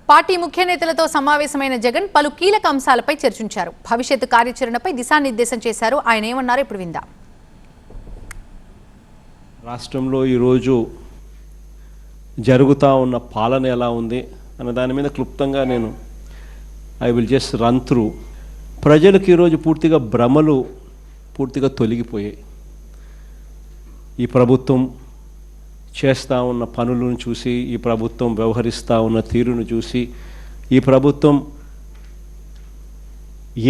Party ముఖ్య నేతలతో సమావేశమైన జగన్ పలు కీలక అంశాలపై చర్చించారు. భవిష్యత్తు కార్యాచరణపై దిశానిర్దేశం చేశారు. ఆయన ఏమన్నారో ఇప్పుడు విందాం. రాష్ట్రంలో ఈరోజు జరుగుతూ ఉన్న పాలన ఎలా ఉంది అన్న దాని మీద క్లుప్తంగా నేను I will just run through. ప్రజలకు ఈరోజు పూర్తిగా భ్రమలు పూర్తిగా తొలగిపోయాయి. ఈ ప్రభుత్వం చేస్తూ ఉన్న పనులను చూసి, ఈ ప్రభుత్వం వ్యవహరిస్తూ ఉన్న తీరును చూసి, ఈ ప్రభుత్వం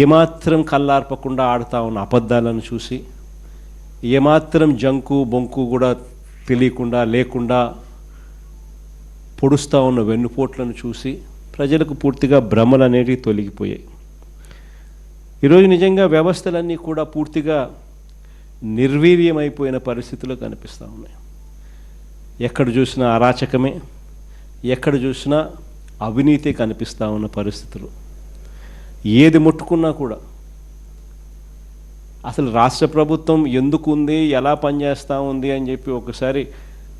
ఏమాత్రం కళ్ళార్పకుండా ఆడుతూ ఉన్న అబద్ధాలను చూసి, ఏమాత్రం జంకు బొంకు కూడా తెలియకుండా లేకుండా పొడుస్తూ ఉన్న వెన్నుపోట్లను చూసి ప్రజలకు పూర్తిగా భ్రమలు అనేవి తొలగిపోయాయి. ఈరోజు నిజంగా వ్యవస్థలన్నీ కూడా పూర్తిగా నిర్వీర్యమైపోయిన పరిస్థితులు కనిపిస్తూ ఉన్నాయి. ఎక్కడ చూసినా అరాచకమే, ఎక్కడ చూసినా అవినీతి కనిపిస్తూ ఉన్న పరిస్థితులు. ఏది ముట్టుకున్నా కూడా అసలు రాష్ట్ర ప్రభుత్వం ఎందుకు ఉంది, ఎలా పనిచేస్తూ ఉంది అని చెప్పి ఒకసారి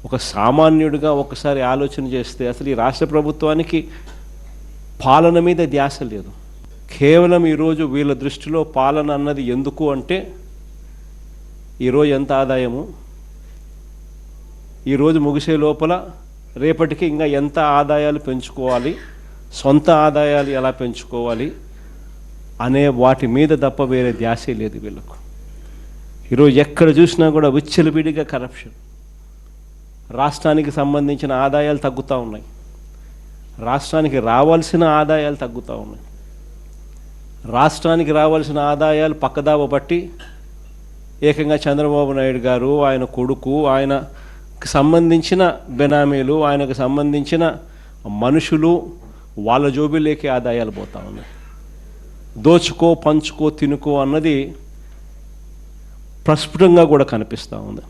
ఒక సామాన్యుడిగా ఒకసారి ఆలోచన చేస్తే అసలు ఈ రాష్ట్ర ప్రభుత్వానికి పాలన మీద ధ్యాస లేదు. కేవలం ఈరోజు వీళ్ళ దృష్టిలో పాలన అన్నది ఎందుకు అంటే ఈరోజు ఎంత ఆదాయము, ఈరోజు ముగిసే లోపల రేపటికి ఇంకా ఎంత ఆదాయాలు పెంచుకోవాలి, సొంత ఆదాయాలు ఎలా పెంచుకోవాలి అనే వాటి మీద తప్ప వేరే ధ్యాసే లేదు వీళ్ళకు. ఈరోజు ఎక్కడ చూసినా కూడా విచ్చలవిడిగా కరప్షన్. రాష్ట్రానికి సంబంధించిన ఆదాయాలు తగ్గుతూ ఉన్నాయి, రాష్ట్రానికి రావాల్సిన ఆదాయాలు తగ్గుతూ ఉన్నాయి. రాష్ట్రానికి రావాల్సిన ఆదాయాలు పక్కదావ బట్టి ఏకంగా చంద్రబాబు నాయుడు గారు, ఆయన కొడుకు, ఆయనకు సంబంధించిన బెనామీలు, ఆయనకు సంబంధించిన మనుషులు వాళ్ళ జోబిలోకి ఆదాయాలు పోతూ ఉన్నాయి. దోచుకో పంచుకో తినుకో అన్నది ప్రస్ఫుటంగా కూడా కనిపిస్తూ ఉంది.